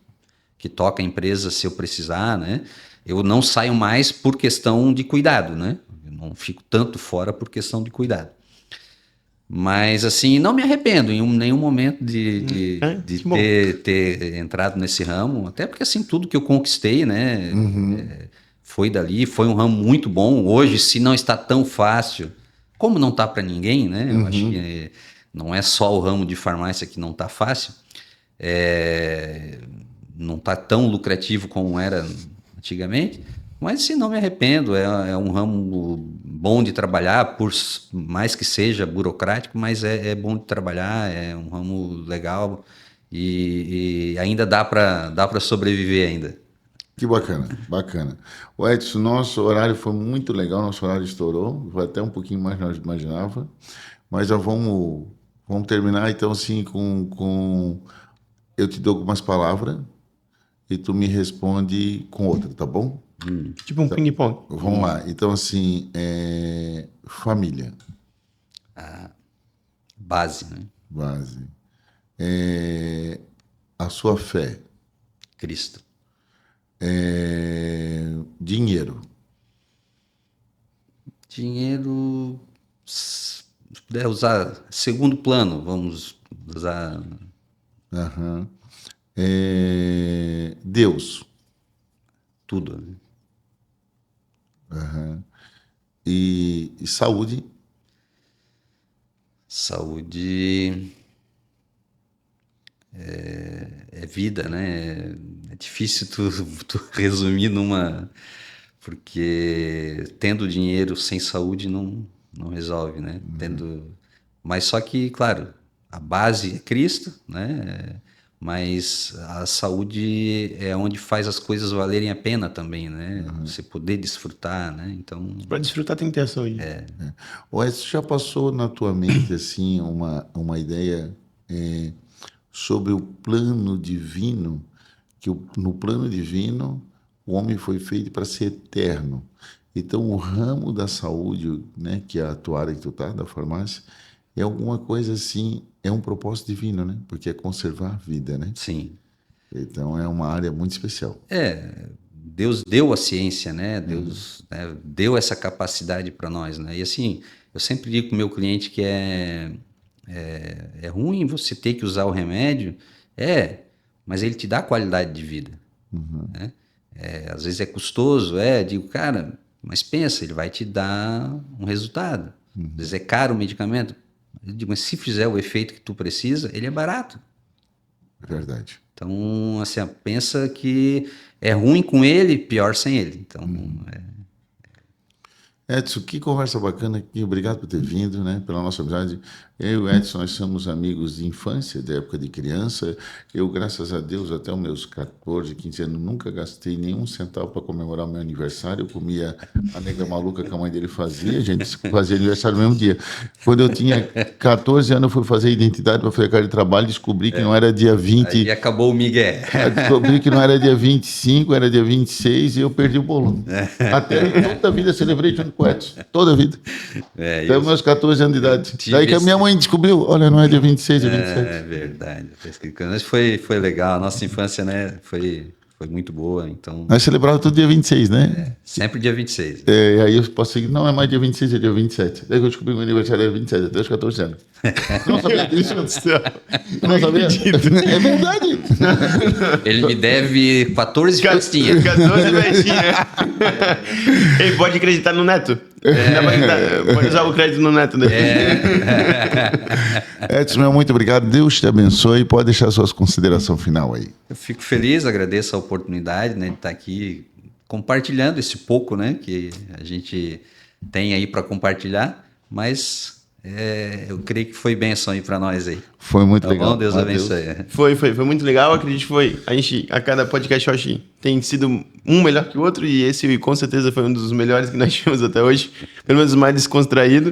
que toca a empresa se eu precisar, né? Eu não saio mais por questão de cuidado, né? Eu não fico tanto fora por questão de cuidado. Mas, assim, não me arrependo em nenhum momento de ter entrado nesse ramo, até porque, assim, tudo que eu conquistei, né, foi dali, foi um ramo muito bom. Hoje, se não está tão fácil, como não está para ninguém, né, eu acho que não é só o ramo de farmácia que não está fácil, não está tão lucrativo como era antigamente, mas se não me arrependo, é um ramo bom de trabalhar, por mais que seja burocrático, mas é bom de trabalhar, é um ramo legal e ainda dá para sobreviver ainda. Que bacana, bacana. O Edson, nosso horário foi muito legal, nosso horário estourou, foi até um pouquinho mais do que nós imaginava, mas já vamos terminar então assim com... Eu te dou algumas palavras e tu me responde com outra, tá bom? Tipo um ping-pong. Vamos lá. Então, assim, família. Base, né? Base. A sua fé. Cristo. Dinheiro. Dinheiro, se puder usar segundo plano, vamos usar... Deus. Tudo, né? E saúde. Saúde é vida, né? É difícil tu resumir numa... Porque tendo dinheiro sem saúde não resolve, né? Mas só que, claro, a base é Cristo, né? Mas a saúde é onde faz as coisas valerem a pena também, né? Você poder desfrutar, né? Então... Para desfrutar tem que ter a saúde. Isso já passou na tua mente, assim, uma ideia sobre o plano divino, que no plano divino o homem foi feito para ser eterno. Então, o ramo da saúde, né, que é a tua área que tu tá, da farmácia, é alguma coisa assim, é um propósito divino, né? Porque é conservar a vida, né? Sim. Então, é uma área muito especial. Deus deu a ciência, né? Deus deu essa capacidade para nós, né? E assim, eu sempre digo para o meu cliente que é ruim você ter que usar o remédio, mas ele te dá qualidade de vida, né? Às vezes é custoso, digo, cara, mas pensa, ele vai te dar um resultado. Às vezes é caro o medicamento, eu digo, mas se fizer o efeito que tu precisa, ele é barato. É verdade. Então, assim, pensa que é ruim com ele, pior sem ele. Então, Edson, que conversa bacana aqui. Obrigado por ter vindo, né? Pela nossa amizade. Eu e o Edson, nós somos amigos de infância, da época de criança. Eu, graças a Deus, até os meus 14, 15 anos, nunca gastei nenhum centavo para comemorar o meu aniversário. Eu comia a nega maluca que a mãe dele fazia. A gente fazia aniversário no mesmo dia. Quando eu tinha 14 anos, eu fui fazer identidade para fazer carta de trabalho e descobri que não era dia 20. Aí acabou o migué. Descobri que não era dia 25, era dia 26 e eu perdi o bolo. Até toda a vida celebrei junto com o Edson. Toda a vida. Até meus 14 anos de idade. Daí que a minha mãe mãe descobriu, olha, não é dia 26, é 27. É verdade. Mas foi legal. A nossa infância, né, foi muito boa. Então, Nós celebrávamos todo dia 26, né? sempre dia 26. É, aí eu posso seguir, não é mais dia 26, é dia 27. Daí que eu descobri que meu aniversário era 27, até os 14 anos. Não sabia disso. Não sabia? É verdade. Ele me deve 14 festinhas. 14 festinhas. Ele pode acreditar no neto. Pode usar o crédito no neto dele. Edson, meu, muito obrigado. Deus te abençoe. Pode deixar suas considerações final aí. Eu fico feliz, agradeço a oportunidade, né, de estar aqui compartilhando esse pouco, né, que a gente tem aí para compartilhar, mas eu creio que foi bênção aí para nós aí. Foi muito Tá legal. bom? Deus abençoe. Foi muito legal. Acredito que foi. A cada podcast, eu acho que tem sido um melhor que o outro, e esse com certeza foi um dos melhores que nós tivemos até hoje. Pelo menos o mais descontraído.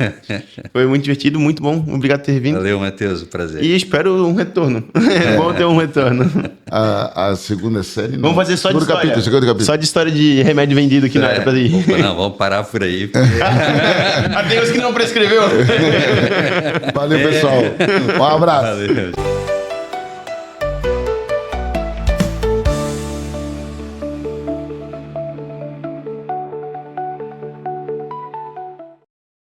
Foi muito divertido, muito bom. Obrigado por ter vindo. Valeu, Matheus, prazer. E espero um retorno. É bom ter um retorno. A segunda série. Não. Vamos fazer só de Segundo história. capítulo, segundo capítulo. Só de história de remédio vendido que não era pra ir. Opa, não, vamos parar por aí. Até os que não prescreveu. Valeu, pessoal. Um abraço. Valeu.